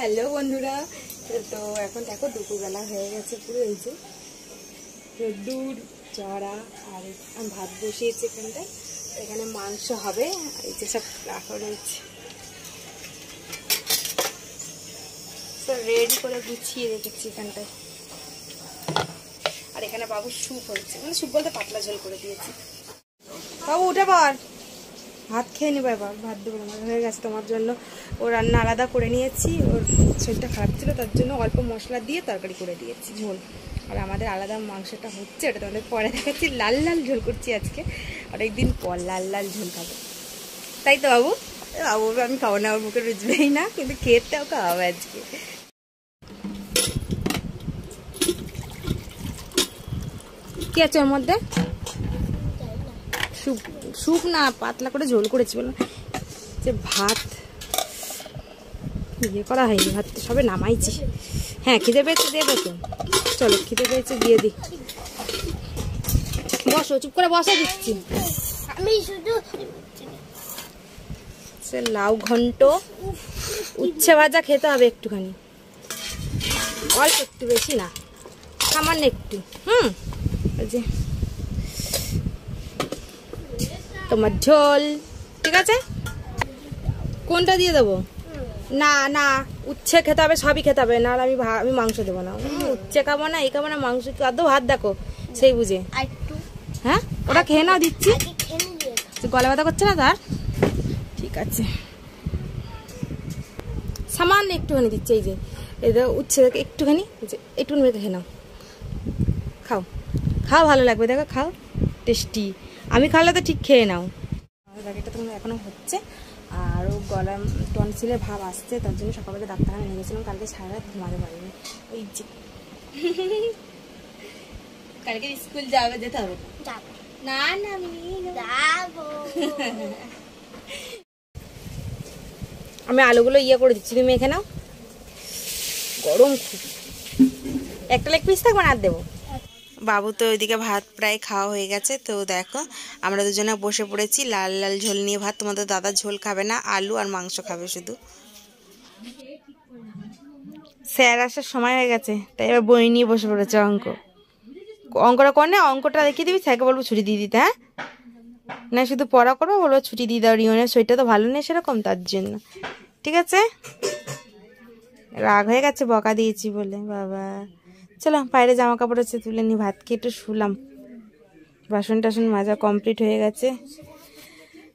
Hello বন্ধুরা, তো এখন দেখো দুপুরবেলা হয়ে গেছে পুরো। এই যে রোদ্দুর চড়া আর আমি ভাত বসিয়েছি এখানটায়, এখানে মাংস হবে। এই যে সব রাখা রয়েছে, সব রেডি করে গুছিয়ে রেখেছি এখানটায়। আর এখানে বাবুর স্যুপ হচ্ছে, মানে স্যুপ বলতে পাতলা ঝোল করে দিয়েছি। বাবু উঠে পর, ভাত খেয়ে নিবো এবার। ভাত দেবো হয়ে গেছে তোমার জন্য। ও রান্না আলাদা করে নিয়েছি, ওর শরীরটা খারাপ ছিল তার জন্য অল্প মশলা দিয়ে তরকারি করে দিয়েছি ঝোল। আর আমাদের আলাদা মাংসটা হচ্ছে, ওটা তোমাদের পরে দেখাচ্ছি। লাল লাল ঝোল করছি আজকে, অনেকদিন পর লাল লাল ঝোল খাবো, তাই তো বাবু? বাবু আমি খাবো না, ওর মুখে রুচবেই না, কিন্তু খেতেও খাওয়াবো আজকে। কি আছে ওর মধ্যে? স্যুপ, স্যুপ না, পাতলা করে ঝোল করেছি বলো। যে ভাত ইয়ে করা হয়নি, ভাত তো সবে নামাইছি। হ্যাঁ খিদে পেয়েছে, দেবো তো, চলো খিদে পেয়েছে দিয়ে দিই। বসো, চুপ করে বসা দিচ্ছি। আমি শুধু লাউ ঘন্ট, উচ্ছে ভাজা খেতে হবে একটুখানি, অল্প একটু, বেশি না, সামান্য একটু। ওই যে তোমার ঝোল, ঠিক আছে? কোনটা দিয়ে দেবো? না না, উচ্ছে খেতে হবে, সবই খেতে হবে, নাহলে আমি মাংস দেবো না। উচ্ছে খাবো না, এই খাবো না, মাংস আদৌ ভাত দেখো সেই বুঝে। হ্যাঁ ওটা খেয়ে নাও, দিচ্ছি। গলা ব্যথা করছে না তার? ঠিক আছে, সামান্য একটুখানি দিচ্ছে। এই যে এটা উচ্ছে একটুখানি, একটুখানি মেখে খেয়ে নাও, খাও খাও, ভালো লাগবে, দেখো খাও, টেস্টি। আমি খাওয়ালে তো ঠিক খেয়ে নাও। এটা তোমার এখনো হচ্ছে, আর ও গলা টনসিলের ভাব আসছে, তার জন্য সকালবেলা ডাক্তারখানা নিয়ে গেছিলাম। কালকে সারা রাত ঘুমাতে পারিনি। ওই যে কালকে স্কুল যাবে, যেতে হবে না? না আমি যাবো। আমি আলুগুলো ইয়ে করে দিচ্ছি, তুমি মেখে নাও। গরম খুব, একটা লেগ পিস থাকবে না, আর দেবো। বাবু তো ওইদিকে ভাত প্রায় খাওয়া হয়ে গেছে, তো দেখো আমরা দুজনে বসে পড়েছি লাল লাল ঝোল নিয়ে ভাত। তোমাদের দাদা ঝোল খাবে না, আলু আর মাংস খাবে শুধু। স্যার আসার সময় হয়ে গেছে, তাই এবার বই নিয়ে বসে পড়েছে। অঙ্কটা কর না, অঙ্কটা দেখিয়ে দিবি, স্যারকে বলবো ছুটি দিয়ে দিতে। হ্যাঁ না, শুধু পড়া করবো, বলবো ছুটি দিয়ে দাও, রিওনের শরীরটা তো ভালো নেই সেরকম, তার জন্য। ঠিক আছে, রাগ হয়ে গেছে বকা দিয়েছি বলে। বাবা চলো বাইরে জামা কাপড় আছে তুলে নি, ভাত খেয়ে একটু শুলাম। বাসন টাসন মাজা কমপ্লিট হয়ে গেছে,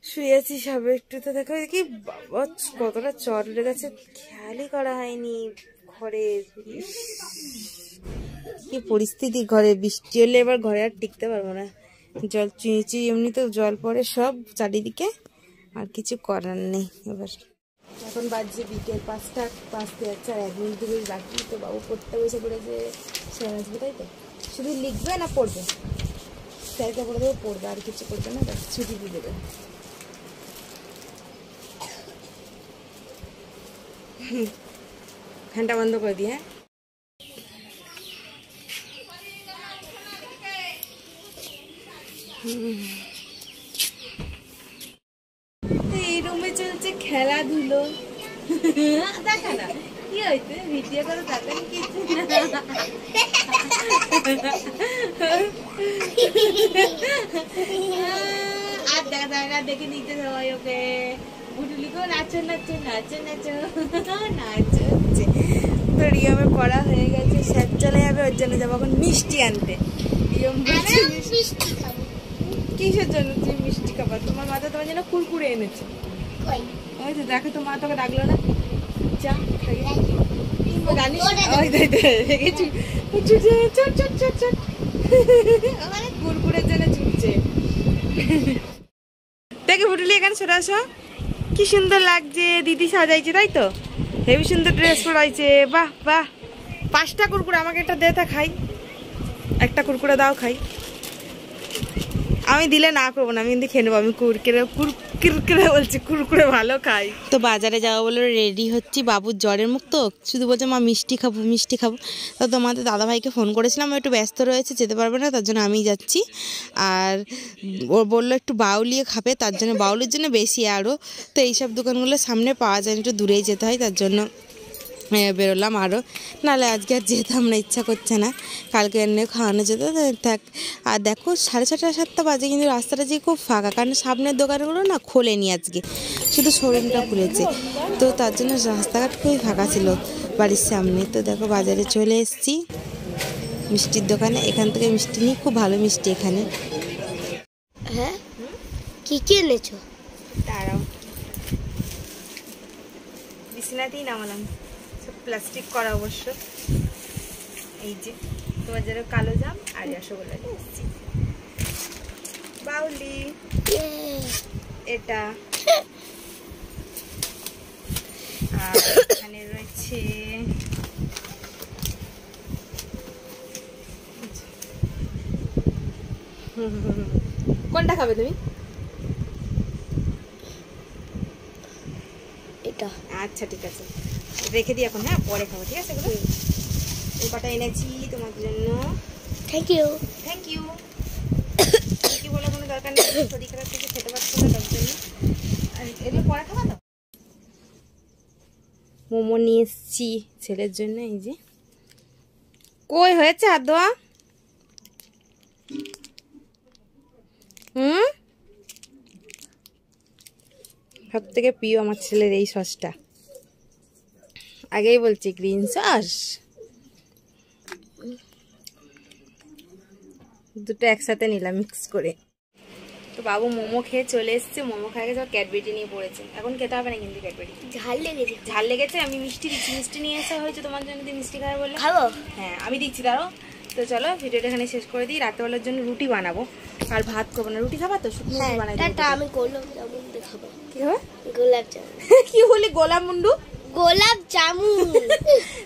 শুয়েছি সবে একটু। তো দেখো কি বাবা কতটা চর উঠে গেছে, খেয়ালই করা হয়নি। ঘরে কি পরিস্থিতি, ঘরে বৃষ্টি হলে এবার ঘরে আর টিকতে পারবো না। জল চুঁচি, এমনি তো জল পড়ে সব চারিদিকে, আর কিছু করার নেই। এবার এখন বাজছে বিকেল 5টা, 5 যাচ্ছে, আর 1 মিনিট দূরে বাকি। তো বাবু পড়তে বসে পড়েছে, স্যার আসবে তাই তো। শুধু লিখবে না পড়বে? স্যারকে বলে দেবো পড়বে, আর কিছু করবে না, ব্যাস ছুটি দিয়ে দেবে। ফ্যানটা বন্ধ করে দিই। হ্যাঁ এই রুমে চলছে খেলাধুলো। দেখা না কি হয়েছে, ভিডিও করে দেখেন কিছু আর দেখা যায় না, দেখে নিতে সবাই ওকে। বুটুলিকেও নাচো নাচো নাচো নাচো নাচো হচ্ছে। তো রিয়মের পড়া হয়ে গেছে, স্যার চলে যাবে, ওর জন্য যাবো এখন মিষ্টি আনতে। রিয়ম বলছে মিষ্টি খাবো। কিসের জন্য তুমি মিষ্টি খাবার? তোমার মাথা তোমার জন্য কুরকুরে এনেছে। ওই তো দেখো, তো মা তোকে ডাকলো না, যা জানিস। ওই দেখেছি কুরকুরের জন্য ছুটছে। দেখে ফুটুলি এখানে চলে আসো, কি সুন্দর লাগছে, দিদি সাজাইছে তাই তো, হেবি সুন্দর ড্রেস পরাইছে। বাহ বাহ, 5টা কুরকুরে, আমাকে একটা দে, তা খাই। একটা কুরকুরে দাও, খাই। আমি দিলে না করবো না, আমি কিন্তু খেয়ে নেবো। আমি কুরকুরে বলছি, কুরকুরে ভালো খাই। তো বাজারে যাবো বলে রেডি হচ্ছি, বাবুর জ্বরের মুখ তো, শুধু বলছে মা মিষ্টি খাবো মিষ্টি খাবো। তো তোমাদের দাদাভাইকে ফোন করেছিলাম, একটু ব্যস্ত রয়েছে, যেতে পারবে না, তার জন্য আমি যাচ্ছি। আর ও বললো একটু বাউলিয়ে খাবে, তার জন্য বাউলির জন্য বেশি আরও। তো এইসব দোকানগুলো সামনে পাওয়া যায়, একটু দূরেই যেতে হয়, তার জন্য বেরোলাম আরও, নাহলে আজকে আর যেতাম না, ইচ্ছা করছে না। কালকে এনে খাওয়ানো যেত থাক। আর দেখো 6:30 7টা বাজে, কিন্তু রাস্তাটা যে খুব ফাঁকা, কারণ সামনের দোকানগুলো না খোলেনি আজকে, শুধু শোরুমটা খুলেছে। তো তার জন্য রাস্তাঘাট খুবই ফাঁকা ছিল বাড়ির সামনে। তো দেখো বাজারে চলে এসেছি, মিষ্টির দোকানে। এখান থেকে মিষ্টি নিই, খুব ভালো মিষ্টি এখানে। হ্যাঁ, কি কি এনেছো? দাঁড়াও, বিছানাতেই নামালাম, সব প্লাস্টিক করা অবশ্য। এই যে তোমার জন্য কালো জাম আর রসগোল্লা নিয়ে এসেছি। বাউলি এটা, আর এখানে রয়েছে কোনটা খাবে তুমি? এটা। আচ্ছা ঠিক আছে, রেখে দিই এখন, হ্যাঁ পরে খাবো, ঠিক আছে। এই কটা এনেছি তোমার জন্য। Thank you. Thank you. কি বলে কোনো দরকার নেই, শরীর খারাপ থেকে খেতে পারছো না তার জন্য। আর এগুলো পরে খাবা তো। মোমো নিয়ে এসছি ছেলের জন্য। এই যে কই হয়েছে হাত ধোয়া? সব থেকে প্রিয় আমার ছেলের এই সসটা, আগেই বলছি গ্রিন সস। দুটো একসাথে নিলাম মিক্স করে। তো বাবু মোমো খেয়ে চলে এসছে, মোমো খাই গেছে, ক্যাডবেরি নিয়ে পড়েছে। এখন খেতে হবে না কিন্তু ক্যাডবেরি, ঝাল লেগেছে। ঝাল লেগেছে, আমি মিষ্টি দিচ্ছি। মিষ্টি নিয়ে আসা হয়েছে তোমার জন্য, তুমি মিষ্টি খাবে বলে। খাবো? হ্যাঁ আমি দিচ্ছি, দাঁড়াও। তো চলো ভিডিওটা এখানে শেষ করে দিই। রাতেবেলার জন্য রুটি বানাবো, আর ভাত করবো না। রুটি খাবা তো? শুকনো রুটি বানাই দেবো। আমি গোলাপ জামুন দেখাবো। কি হবে? গোলাপ জামুন। কি বলি? গোলাপ মুন্ডু? গোলাপ জামুন।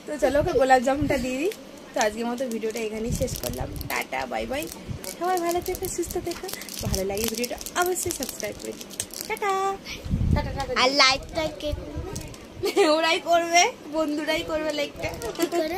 তো চলো ওকে গোলাপ জামুনটা দিয়ে দিই। তো আজকের মতো ভিডিওটা এখানেই শেষ করলাম। Tata, bye bye. সবাই ভালো থেকো, সুস্থ থেকো। ভালো লাগে ভিডিওটা অবশ্যই সাবস্ক্রাইব করে দিও। টাটা। আর লাইকটা কে করবে? ওরাই করবে, বন্ধুরাই করবে লাইকটা। কি করে?